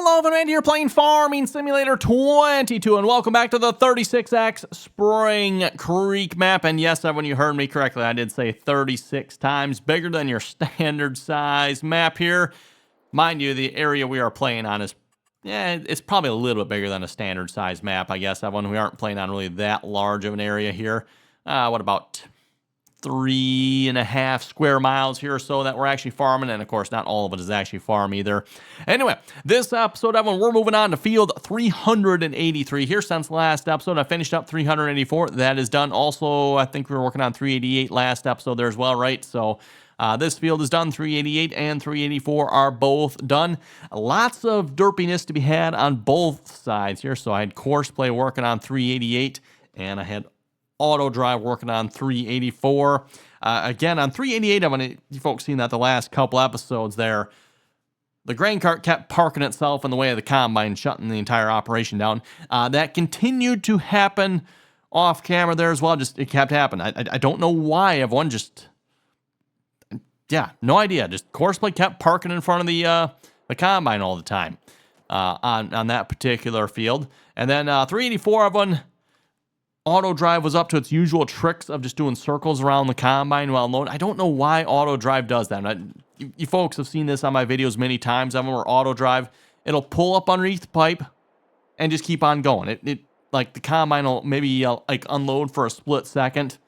Hello, everyone here playing Farming Simulator 22, and welcome back to the 36X Spring Creek map. And yes, everyone, you heard me correctly. I did say 36 times bigger than your standard size map here. Mind you, the area we are playing on is, it's probably a little bit bigger than a standard size map, I guess, everyone. We aren't playing on really that large of an area here. What about 3.5 square miles here or so that we're actually farming, and of course not all of it is actually farm either. Anyway, this episode, everyone, we're moving on to field 383 here. Since last episode I finished up 384. That is done. Also, I think we were working on 388 last episode there as well, right? So this field is done. 388 and 384 are both done. Lots of derpiness to be had on both sides here. So I had Courseplay working on 388, and I had Auto Drive working on 384. Again, on 388, I'm going to, you folks seen that the last couple episodes there, the grain cart kept parking itself in the way of the combine, shutting the entire operation down. That continued to happen off camera there as well. Just, it kept happening. I don't know why. Everyone just, no idea. Just Courseplay kept parking in front of the combine all the time on that particular field. And then 384, everyone, Auto Drive was up to its usual tricks of just doing circles around the combine while loading. I don't know why Auto Drive does that. You folks have seen this on my videos many times. I remember Auto Drive, it'll pull up underneath the pipe and just keep on going. It like the combine will maybe like unload for a split second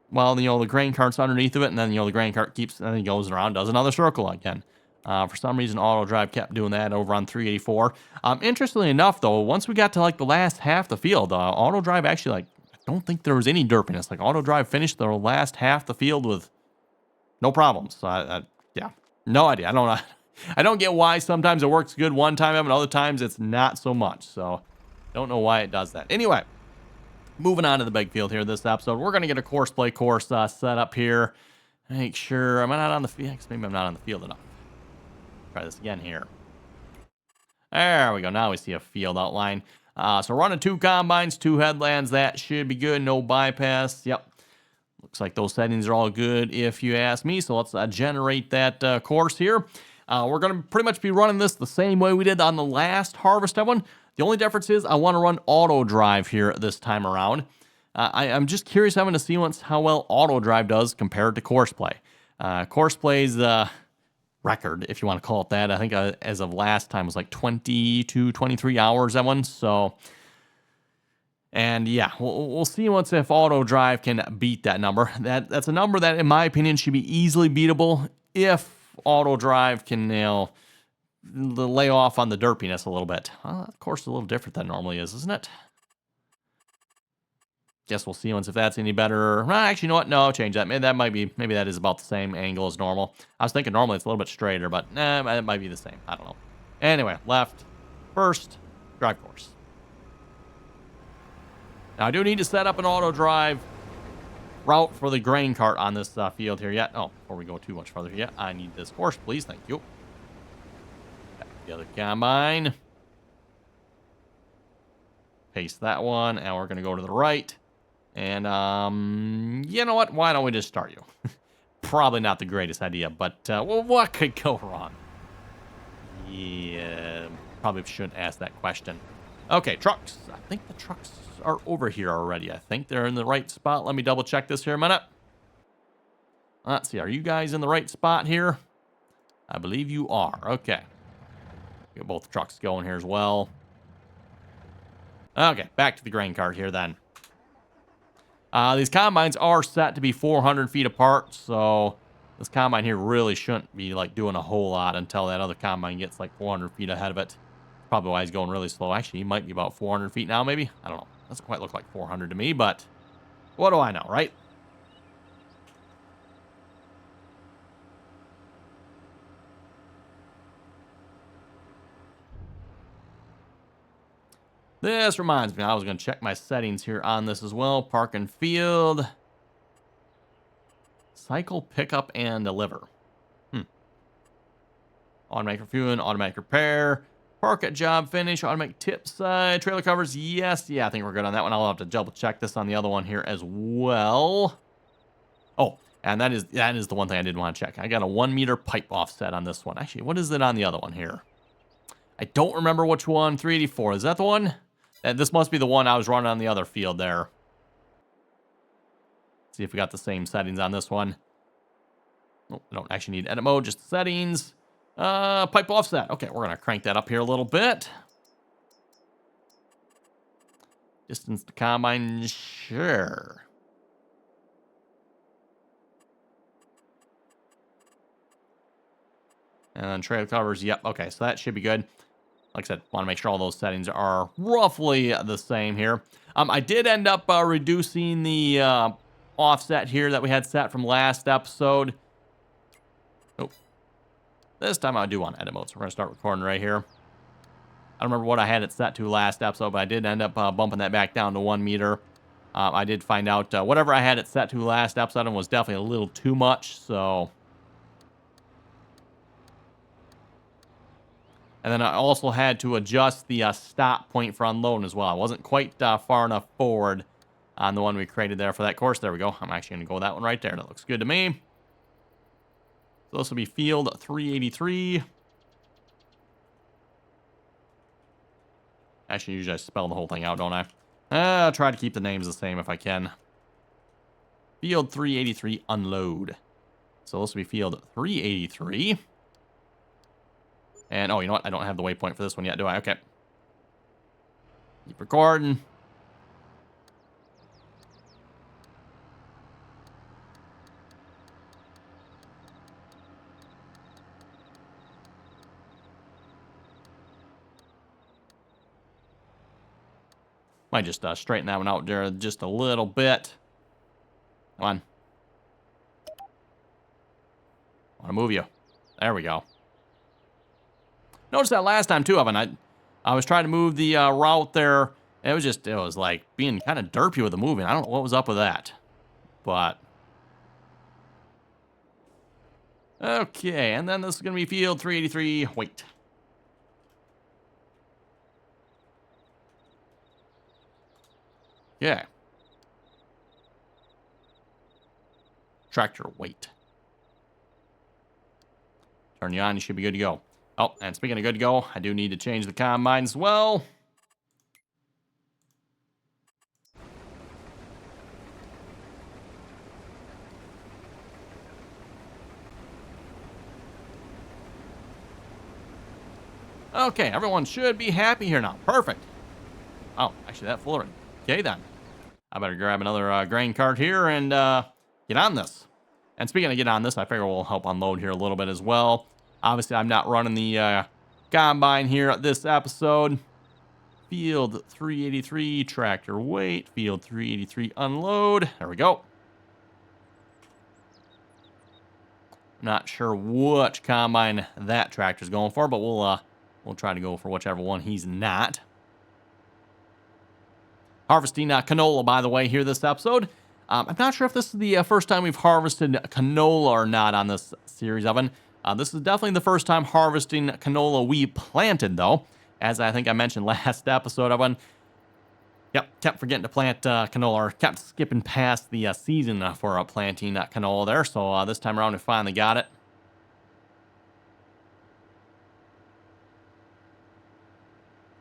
while the grain cart's underneath of it, and then the grain cart keeps, and then he goes around, does another circle again. For some reason, Auto Drive kept doing that over on 384. Interestingly enough, though, once we got to like the last half of the field, Auto Drive actually, like, I don't think there was any derpiness. Like, Auto Drive finished the last half of the field with no problems. So, yeah, no idea. I don't get why sometimes it works good one time, and other times it's not so much. So, don't know why it does that. Anyway, moving on to the big field here this episode, we're going to get a Courseplay course set up here. Make sure, am I not on the field? Maybe I'm not on the field enough. Try this again here. There we go. Now we see a field outline. So running 2 combines, 2 headlands. That should be good. No bypass. Yep. Looks like those settings are all good if you ask me. So let's generate that course here. We're going to pretty much be running this the same way we did on the last harvest one. The only difference is I want to run Auto Drive here this time around. I'm just curious having to see how well Auto Drive does compared to Courseplay. Courseplay's record, if you want to call it that, I think as of last time was like 20 to 23 hours, that one. So, and yeah, we'll see if Auto Drive can beat that number. That's a number that, in my opinion, should be easily beatable if Auto Drive can, lay off on the derpiness a little bit. Of course, it's a little different than it normally is, isn't it? Guess we'll see if that's any better. Actually, you know what? No, I'll change that. Maybe that is about the same angle as normal. I was thinking normally it's a little bit straighter, but it might be the same. I don't know. Anyway, left, first, drive course. Now, I do need to set up an Auto Drive route for the grain cart on this field here yet. Oh, before we go too much further yet, I need this course, please. Thank you. Back to the other combine. Paste that one, and we're going to go to the right. And, you know what? Why don't we just start you? Probably not the greatest idea, but, well, what could go wrong? Yeah, probably shouldn't ask that question. Okay, trucks. I think the trucks are over here already. I think they're in the right spot. Let me double check this here a minute. Let's see. Are you guys in the right spot here? I believe you are. Okay. Get both trucks going here as well. Okay, back to the grain cart here then. These combines are set to be 400 feet apart, so this combine here really shouldn't be like doing a whole lot until that other combine gets like 400 feet ahead of it. Probably why he's going really slow. Actually, he might be about 400 feet now, maybe. I don't know. Doesn't quite look like 400 to me, but what do I know, right? This reminds me, I was going to check my settings here on this as well. Park and field. Cycle, pickup, and deliver. Automatic refueling, automatic repair. Park at job finish, automatic tip side. Trailer covers, yes. Yeah, I think we're good on that one. I'll have to double check this on the other one here as well. Oh, and that is the one thing I did want to check. I got a 1 meter pipe offset on this one. Actually, what is it on the other one here? I don't remember which one. 384. Is that the one? This must be the one I was running on the other field there. See if we got the same settings on this one. Oh, I don't actually need edit mode, just the settings. Pipe offset. Okay, we're going to crank that up here a little bit. Distance to combine, sure. And then trail covers, yep. Okay, so that should be good. Like I said, want to make sure all those settings are roughly the same here. I did end up reducing the offset here that we had set from last episode. Oh, this time I do want edit mode, so we're going to start recording right here. I don't remember what I had it set to last episode, but I did end up bumping that back down to 1 meter. I did find out whatever I had it set to last episode was definitely a little too much, so... And then I also had to adjust the stop point for unloading as well. I wasn't quite far enough forward on the one we created there for that course. There we go. I'm actually going to go with that one right there. That looks good to me. So this will be field 383. Actually, usually I spell the whole thing out, don't I? I'll try to keep the names the same if I can. Field 383 unload. So this will be field 383. And, oh, you know what? I don't have the waypoint for this one yet, do I? Okay. Keep recording. Might just straighten that one out there just a little bit. Come on. I want to move you. There we go. Noticed that last time too, Evan. I was trying to move the route there. It was like being kind of derpy with the moving. I don't know what was up with that. But okay, and then this is gonna be field 383. Wait. Yeah. Tractor wait. Turn you on, you should be good to go. Oh, and speaking of good to go, I do need to change the combine as well. Okay, everyone should be happy here now. Perfect. Oh, actually, that fuller. Okay, then. I better grab another grain cart here and get on this. And speaking of get on this, I figure we'll help unload here a little bit as well. Obviously, I'm not running the combine here at this episode. Field 383, tractor wait. Field 383, unload. There we go. Not sure which combine that tractor's going for, but we'll try to go for whichever one he's not. Harvesting canola, by the way, here this episode. I'm not sure if this is the first time we've harvested canola or not on this series, Evan. This is definitely the first time harvesting canola we planted, though. As I think I mentioned last episode, Evan. Yep, kept forgetting to plant canola, or kept skipping past the season for planting canola there. So this time around, we finally got it.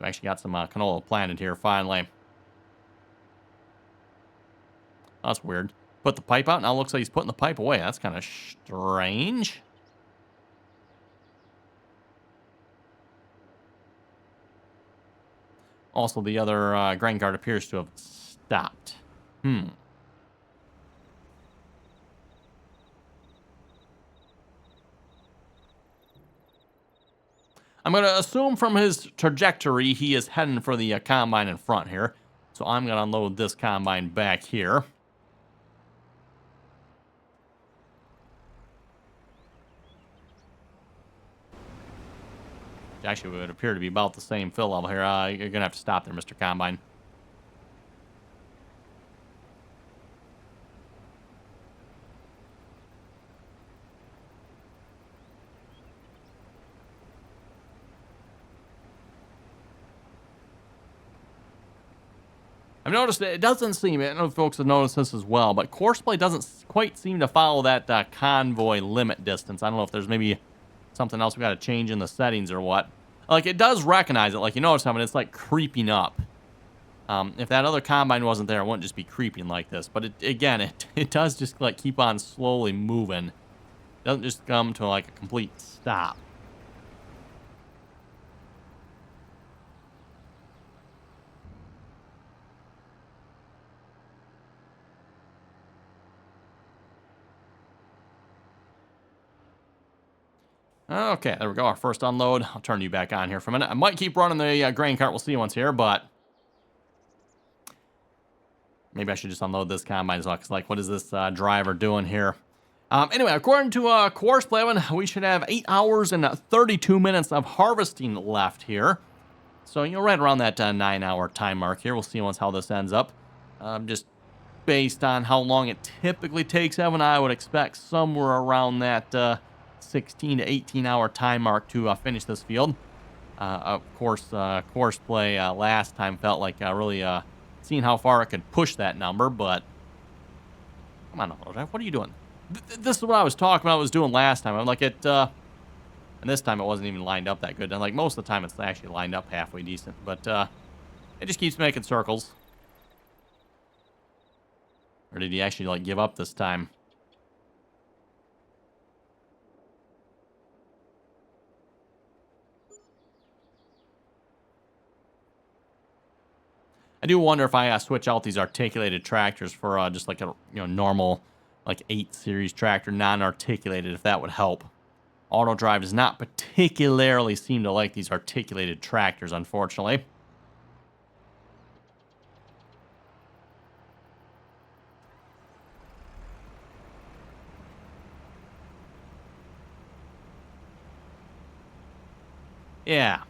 We actually got some canola planted here, finally. That's weird. Put the pipe out, now it looks like he's putting the pipe away. That's kind of strange. Also, the other grain cart appears to have stopped. I'm going to assume from his trajectory he is heading for the combine in front here. So I'm going to unload this combine back here. Actually, it would appear to be about the same fill level here. You're going to have to stop there, Mr. Combine. I've noticed that it doesn't seem, I don't know if folks have noticed this as well, but Courseplay doesn't quite seem to follow that convoy limit distance. I don't know if there's maybe something else we got to change in the settings or what. Like, it does recognize it. Like, you notice how it's, like, creeping up. If that other combine wasn't there, it wouldn't just be creeping like this. But, it does just, like, keep on slowly moving. It doesn't just come to, like, a complete stop. Okay, there we go. Our first unload. I'll turn you back on here for a minute. I might keep running the grain cart. We'll see once here, but maybe I should just unload this combine as well. Because, like, what is this driver doing here? Anyway, according to Course Play, we should have 8 hours and 32 minutes of harvesting left here. So, right around that 9-hour time mark here. We'll see once how this ends up. Just based on how long it typically takes, Evan, I would expect somewhere around that 16 to 18-hour time mark to finish this field. Of course, Course Play last time felt like really seeing how far it could push that number, but come on, what are you doing? This is what I was talking about. I was doing last time. I'm like and this time it wasn't even lined up that good. And like most of the time, it's actually lined up halfway decent, but it just keeps making circles. Or did he actually like give up this time? I do wonder if I switch out these articulated tractors for just like a normal like 8 series tractor, non-articulated, if that would help. Auto Drive does not particularly seem to like these articulated tractors, unfortunately. Yeah.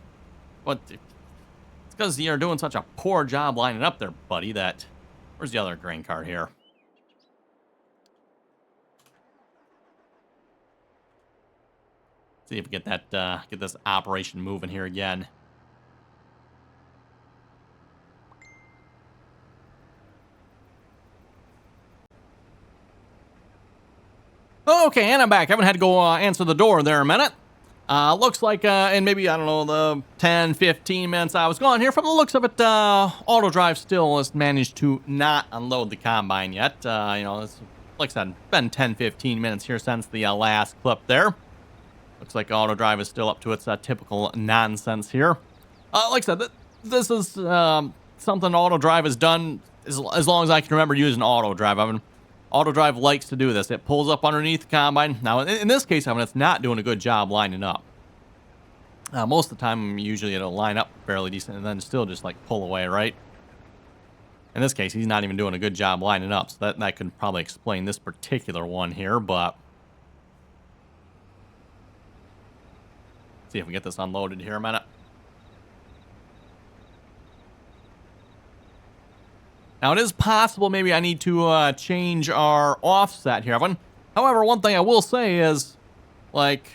What? It's because you're doing such a poor job lining up there, buddy, that... Where's the other grain cart here? See if we get that, get this operation moving here again. Okay, and I'm back. I haven't had to go answer the door there a minute. Looks like, in maybe, I don't know, the 10, 15 minutes I was gone here, from the looks of it, Auto Drive still has managed to not unload the combine yet. It's, like I said, been 10, 15 minutes here since the last clip there. Looks like Auto Drive is still up to its typical nonsense here. Like I said, this is something Auto Drive has done as long as I can remember using Auto Drive. Auto Drive likes to do this. It pulls up underneath the combine. Now, in this case, it's not doing a good job lining up. Most of the time, usually it'll line up fairly decent and then still just, like, pull away, right? In this case, he's not even doing a good job lining up, so that could probably explain this particular one here, but... see if we get this unloaded here a minute. Now, it is possible maybe I need to change our offset here, Evan. However, one thing I will say is, like,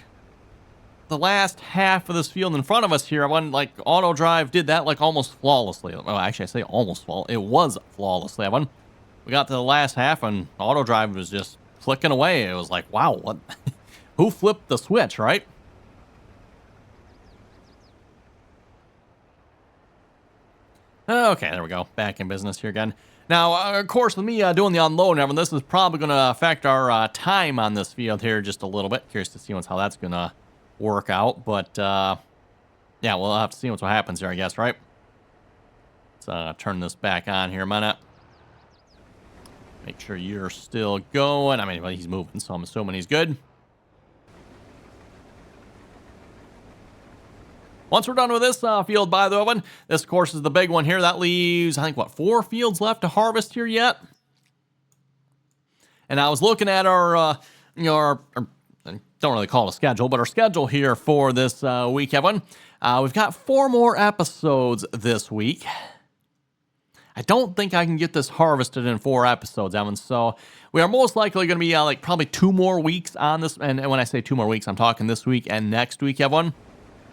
the last half of this field in front of us here, Evan, like, Auto Drive did that, like, almost flawlessly. Well, actually, I say almost flawless. It was flawlessly, Evan. We got to the last half, and Auto Drive was just flicking away. It was like, wow, what? Who flipped the switch, right? Okay, there we go. Back in business here again. Now, of course, with me doing the unload and everything, this is probably going to affect our time on this field here just a little bit. Curious to see how that's going to work out. But, yeah, we'll have to see what happens here, I guess, right? Let's turn this back on here a minute. Make sure you're still going. I mean, well, he's moving, so I'm assuming he's good. Once we're done with this field, by the way, this, of course, is the big one here. That leaves, I think, what, 4 fields left to harvest here yet? And I was looking at our, I don't really call it a schedule, but our schedule here for this week, Evan. We've got 4 more episodes this week. I don't think I can get this harvested in 4 episodes, Evan, so we are most likely going to be, like, probably 2 more weeks on this. And when I say 2 more weeks, I'm talking this week and next week, Evan.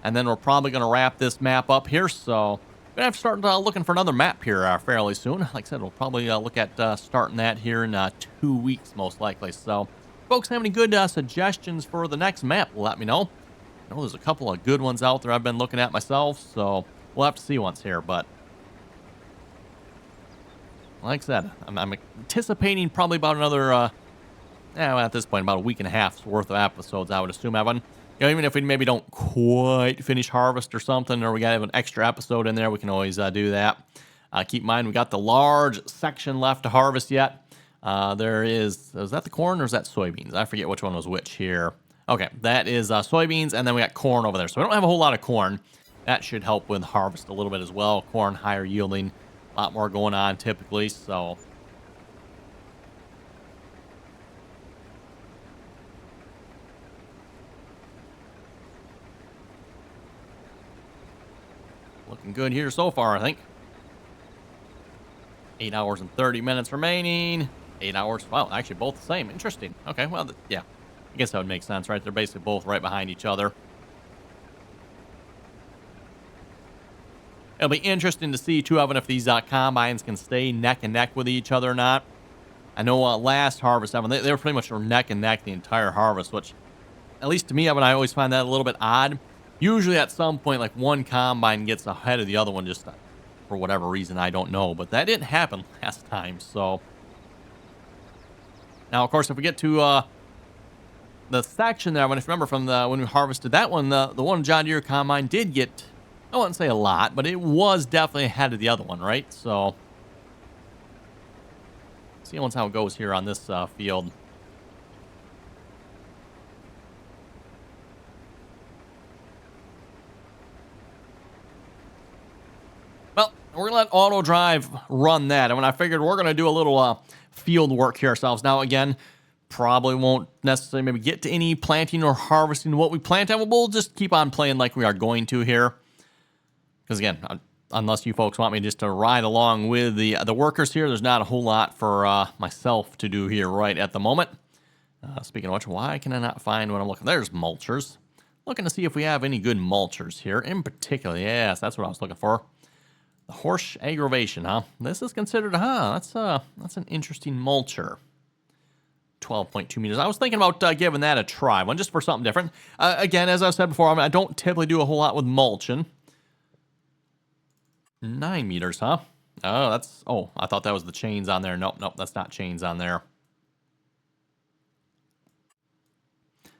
And then we're probably going to wrap this map up here, so we're going to have to start looking for another map here fairly soon. Like I said, we'll probably look at starting that here in 2 weeks, most likely. So, folks have any good suggestions for the next map, let me know. I know there's a couple of good ones out there I've been looking at myself, so we'll have to see once here. But like I said, I'm anticipating probably about another, at this point, about a week and a half's worth of episodes, I would assume, Evan. You know, even if we maybe don't quite finish Harvest or something, or we got to have an extra episode in there, we can always do that. Keep in mind, we got the large section left to harvest yet. Is that the corn or is that soybeans? I forget which one was which here. Okay, that is soybeans, and then we got corn over there. So we don't have a whole lot of corn. That should help with harvest a little bit as well. Corn, higher yielding, a lot more going on typically, so... Looking good here so far, I think. 8 hours and 30 minutes remaining. 8 hours. Wow, actually both the same. Interesting. Okay, well, yeah. I guess that would make sense, right? They're basically both right behind each other. It'll be interesting to see, too, Evan, if these combines can stay neck and neck with each other or not. I know last harvest, Evan, they were pretty much neck and neck the entire harvest, which, at least to me, Evan, I always find that a little bit odd. Usually at some point, like, one combine gets ahead of the other one just for whatever reason, I don't know. But that didn't happen last time, so... Now, of course, if we get to the section there, if you remember from when we harvested that one, the one John Deere combine did get, I wouldn't say a lot, but it was definitely ahead of the other one, right? So, see once how it goes here on this field. Well, we're gonna let auto drive run that, and when I figured we're gonna do a little field work here ourselves. Now, again, probably won't necessarily maybe get to any planting or harvesting what we plant, and we'll just keep on playing like we are going to here. Because again, unless you folks want me just to ride along with the workers here, there's not a whole lot for myself to do here right at the moment. Speaking of which, why can I not find what I'm looking? There's mulchers. Looking to see if we have any good mulchers here. In particular, yes, that's what I was looking for. The horse aggravation, huh? This is considered, that's an interesting mulcher. 12.2 meters. I was thinking about giving that a try, one just for something different. Again, as I said before, I don't typically do a whole lot with mulching. 9 meters, huh? Oh, I thought that was the chains on there. Nope, that's not chains on there.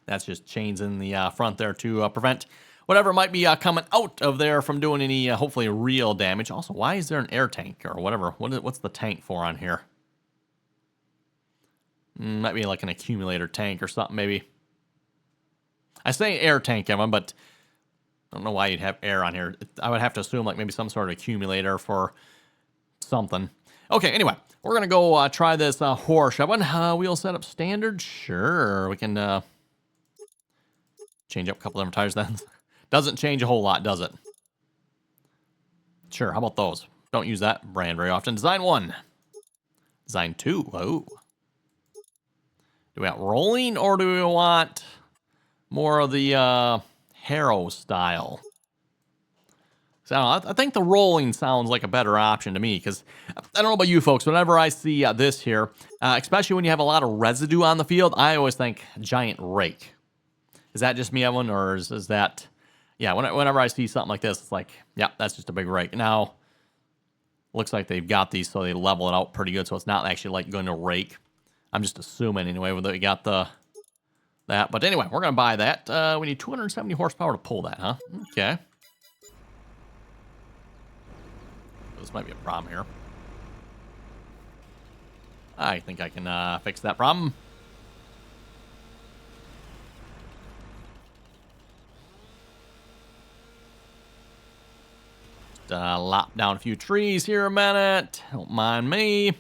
That's just chains in the front there to prevent whatever might be coming out of there from doing any, hopefully, real damage. Also, why is there an air tank or whatever? What's the tank for on here? Might be like an accumulator tank or something, maybe. I say air tank, Evan, but I don't know why you'd have air on here. I would have to assume like maybe some sort of accumulator for something. Okay, anyway, we're going to go try this horse. Evan, wheel setup standard? Sure, we can change up a couple different tires then. Doesn't change a whole lot, does it? Sure, how about those? Don't use that brand very often. Design 1. Design 2. Oh. Do we want rolling or do we want more of the Harrow style? So I think the rolling sounds like a better option to me because I don't know about you folks. Whenever I see this here, especially when you have a lot of residue on the field, I always think giant rake. Is that just me, Evan, or is that... Yeah, whenever I see something like this, it's like, yeah, that's just a big rake. Now, looks like they've got these so they level it out pretty good, so it's not actually like going to rake. I'm just assuming anyway, whether you got that. But anyway, we're going to buy that. We need 270 horsepower to pull that, huh? Okay. This might be a problem here. I think I can fix that problem. Lop down a few trees here a minute. Don't mind me.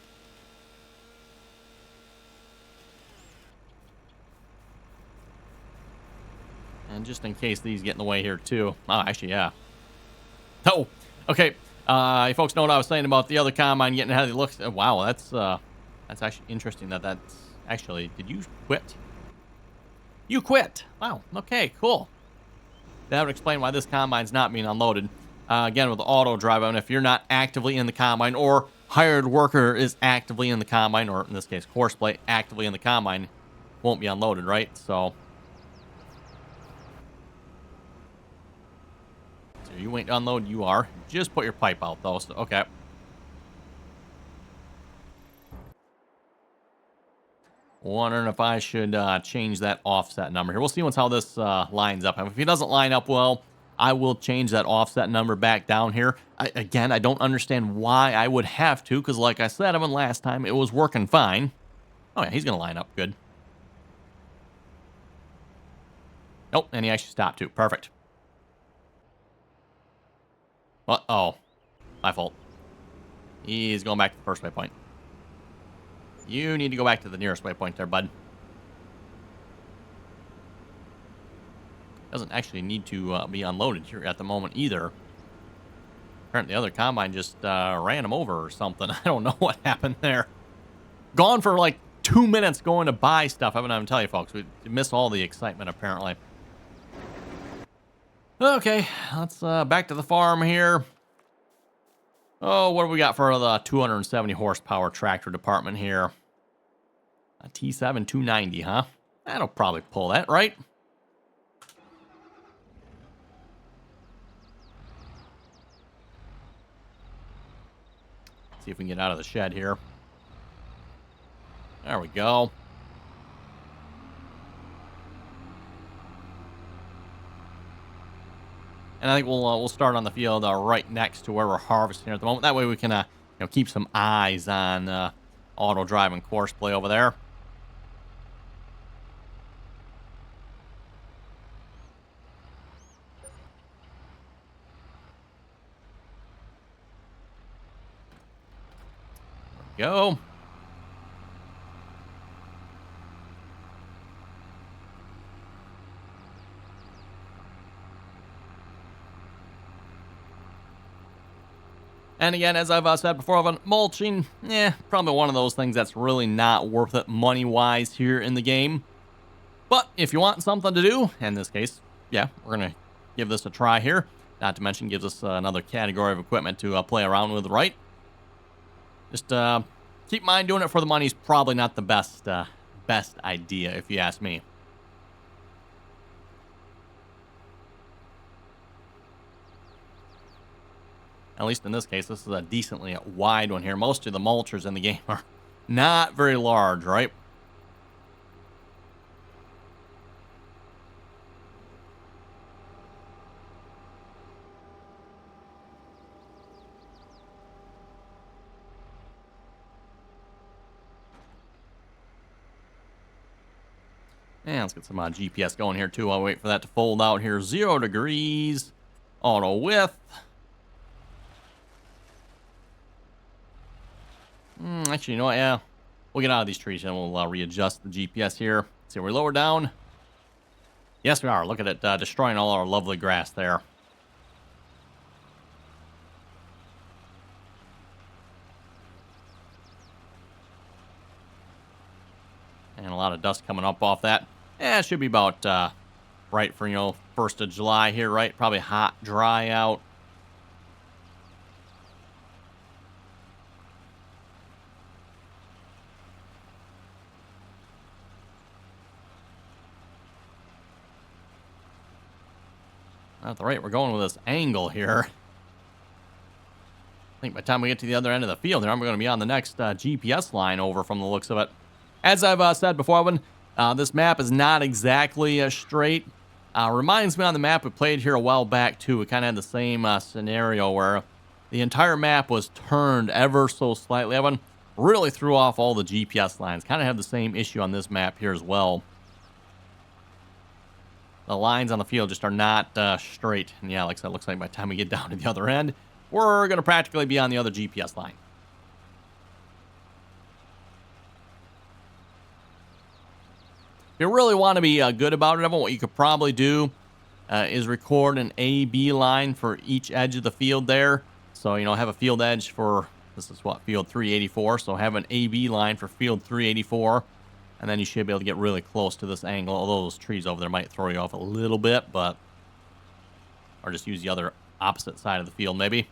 And just in case these get in the way here too. Oh, actually, yeah. Oh, okay. You folks know what I was saying about the other combine getting ahead of the looks. Wow, that's actually interesting that's actually... Did you quit? You quit. Wow, okay, cool. That would explain why this combine's not being unloaded. Again, with the auto drive, I mean, if you're not actively in the combine or hired worker is actively in the combine, or in this case, horseplay actively in the combine, won't be unloaded, right? So, Are you waiting to unload? You are. Just put your pipe out, though. So, okay. Wondering if I should change that offset number here. We'll see how this lines up. If it doesn't line up well, I will change that offset number back down here. Again, I don't understand why I would have to, because like I said, even last time, it was working fine. Oh, yeah, he's going to line up good. Nope, and he actually stopped too. Perfect. Uh-oh. My fault. He's going back to the first waypoint. You need to go back to the nearest waypoint there, bud. Doesn't actually need to be unloaded here at the moment either. Apparently the other combine just ran him over or something. I don't know what happened there. Gone for like 2 minutes going to buy stuff. I'm telling you, folks, we missed all the excitement apparently. Okay, let's back to the farm here. Oh, what do we got for the 270 horsepower tractor department here? A T7 290, huh? That'll probably pull that, right? See if we can get out of the shed here. There we go. And I think we'll start on the field right next to where we're harvesting at the moment. That way we can keep some eyes on auto drive and course play over there. There we go. And again, as I've said before, mulching, probably one of those things that's really not worth it money-wise here in the game. But if you want something to do, in this case, yeah, we're going to give this a try here. Not to mention, gives us another category of equipment to play around with, right? Just keep in mind, doing it for the money is probably not the best idea, if you ask me. At least in this case, this is a decently wide one here. Most of the mulchers in the game are not very large, right? And let's get some GPS going here, too. I'll wait for that to fold out here. 0 degrees. Auto width. Actually, you know what? Yeah. We'll get out of these trees and we'll readjust the GPS here. See, we're lower down. Yes, we are. Look at it destroying all our lovely grass there. And a lot of dust coming up off that. Yeah, it should be about right for, 1st of July here, right? Probably hot, dry out. At the rate we're going with this angle here, I think by the time we get to the other end of the field, I'm going to be on the next GPS line over from the looks of it. As I've said before, this map is not exactly straight. Reminds me on the map we played here a while back, too. We kind of had the same scenario where the entire map was turned ever so slightly. Evan really threw off all the GPS lines. Kind of have the same issue on this map here as well. The lines on the field just are not straight. And yeah, like I said, it looks like by the time we get down to the other end, we're going to practically be on the other GPS line. If you really want to be good about it, what you could probably do is record an A-B line for each edge of the field there. So, have a field edge for, this is what, field 384. So have an A-B line for field 384. And then you should be able to get really close to this angle. Although those trees over there might throw you off a little bit, but... Or just use the other opposite side of the field, maybe.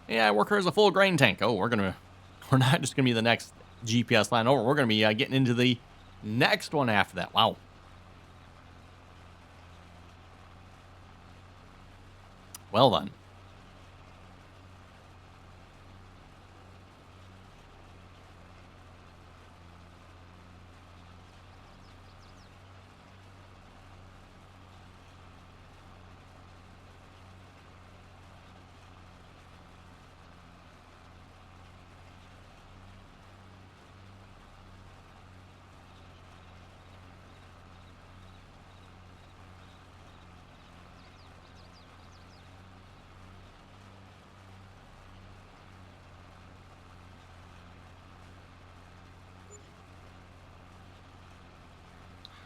Yeah, worker has a full grain tank. Oh, we're not just gonna be the next GPS line over. We're gonna be getting into the next one after that. Wow. Well done.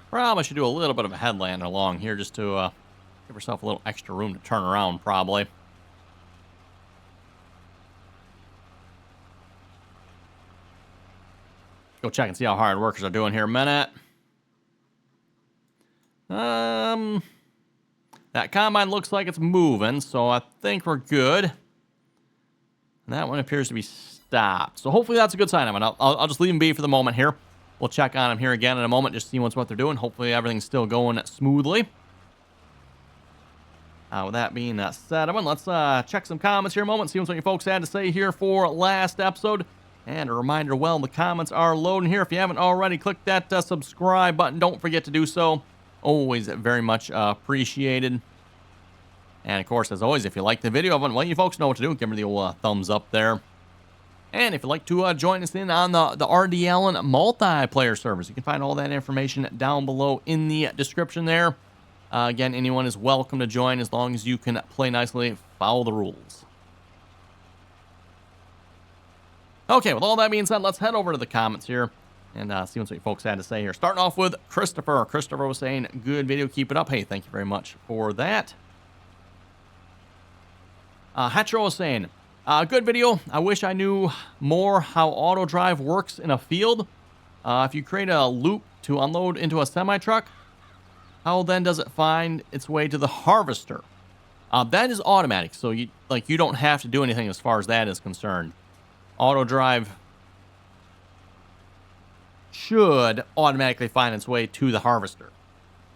Probably should do a little bit of a headland along here just to give herself a little extra room to turn around, probably. Go check and see how hard workers are doing here a minute. That combine looks like it's moving, so I think we're good. And that one appears to be stopped. So hopefully that's a good sign. I'll just leave them be for the moment here. We'll check on them here again in a moment, just see what they're doing. Hopefully everything's still going smoothly. With that being said, let's check some comments here a moment, see what you folks had to say here for last episode. And a reminder, well, the comments are loading here. If you haven't already, click that subscribe button. Don't forget to do so. Always very much appreciated. And, of course, as always, if you like the video, well, you folks know what to do. Give me the old thumbs up there. And if you'd like to join us in on the RDAllen multiplayer servers, you can find all that information down below in the description there. Again, anyone is welcome to join as long as you can play nicely, follow the rules. Okay, with all that being said, let's head over to the comments here and see what you folks had to say here. Starting off with Christopher. Christopher was saying, good video, keep it up. Hey, thank you very much for that. Hatcher was saying, good video. I wish I knew more how auto drive works in a field. If you create a loop to unload into a semi-truck, how then does it find its way to the harvester? That is automatic, so you don't have to do anything as far as that is concerned. Auto drive should automatically find its way to the harvester.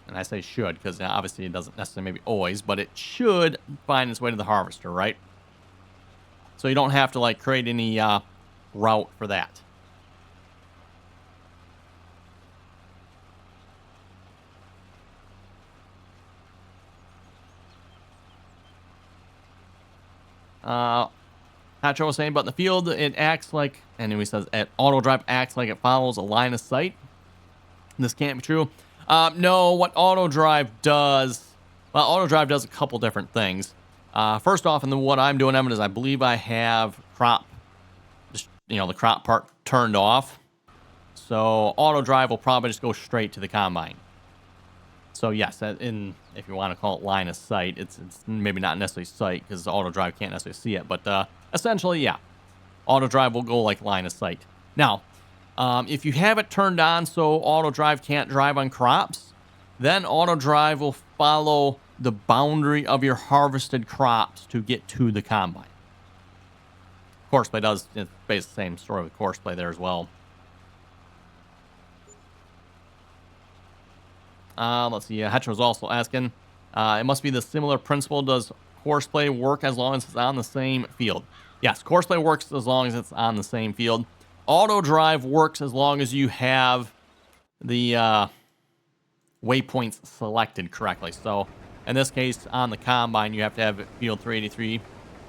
And I say should because obviously it doesn't necessarily maybe always, but it should find its way to the harvester, right? So you don't have to create any route for that. Hatcher was saying, but in the field, it acts like, and he says, auto drive acts like it follows a line of sight. This can't be true. No, what auto drive does, well, auto drive does a couple different things. First off, and then what I'm doing, Evan, is I believe I have crop, the crop part turned off. So auto drive will probably just go straight to the combine. So yes, if you want to call it line of sight, it's maybe not necessarily sight because auto drive can't necessarily see it, but essentially, yeah, auto drive will go like line of sight. Now, if you have it turned on so auto drive can't drive on crops, then auto drive will follow the boundary of your harvested crops to get to the combine. Courseplay does, it's basically the same story with Courseplay there as well. Let's see, Hetcher was also asking, it must be the similar principle. Does Courseplay work as long as it's on the same field? Yes, Courseplay works as long as it's on the same field. Auto drive works as long as you have the waypoints selected correctly. So in this case, on the combine, you have to have field 383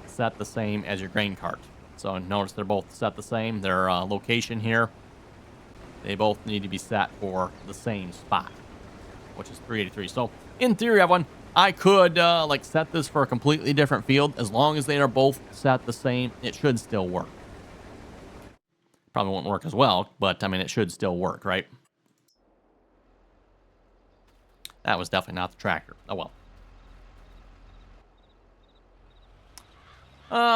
set the same as your grain cart. So notice they're both set the same. Their location here, they both need to be set for the same spot, which is 383. So in theory, everyone, I could set this for a completely different field. As long as they are both set the same, it should still work. Probably won't work as well, but I mean, it should still work, right? That was definitely not the tractor. Oh well.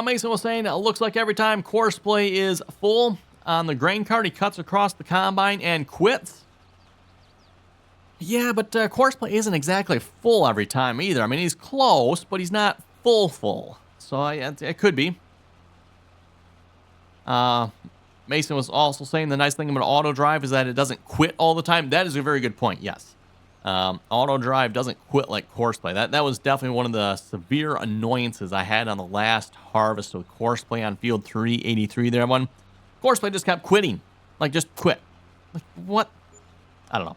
Mason was saying, it looks like every time Courseplay is full on the grain cart, he cuts across the combine and quits. Yeah, but Courseplay isn't exactly full every time either. I mean, he's close, but he's not full. So it could be. Mason was also saying the nice thing about auto drive is that it doesn't quit all the time. That is a very good point, yes. Auto drive doesn't quit like courseplay. That was definitely one of the severe annoyances I had on the last harvest with courseplay on field 383 there, everyone. Courseplay just kept quitting. Like, just quit. Like, what? I don't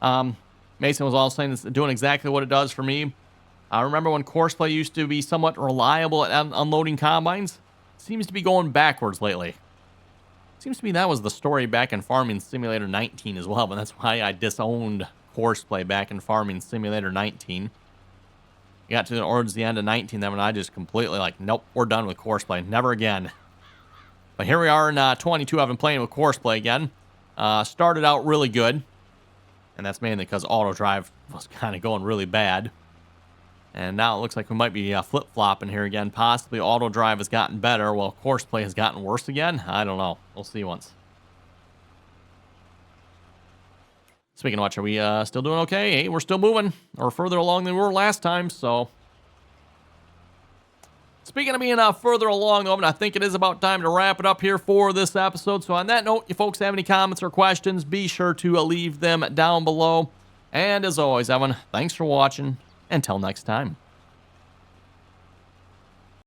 know. Mason was also saying it's doing exactly what it does for me. I remember when courseplay used to be somewhat reliable at unloading combines. Seems to be going backwards lately. Seems to me that was the story back in Farming Simulator 19 as well, but that's why I disowned courseplay back in Farming Simulator 19. Got towards the end of 19 then when I just completely like, nope, we're done with courseplay. Never again. But here we are in 22. I've been playing with courseplay again. Started out really good. And that's mainly because auto drive was kind of going really bad. And now it looks like we might be flip-flopping here again. Possibly auto drive has gotten better while courseplay has gotten worse again. I don't know. We'll see once. Speaking of which, are we still doing okay? Hey, we're still moving. Or further along than we were last time, so... Speaking of being further along, though, I think it is about time to wrap it up here for this episode. So on that note, if you folks have any comments or questions, be sure to leave them down below. And as always, everyone, thanks for watching. Until next time.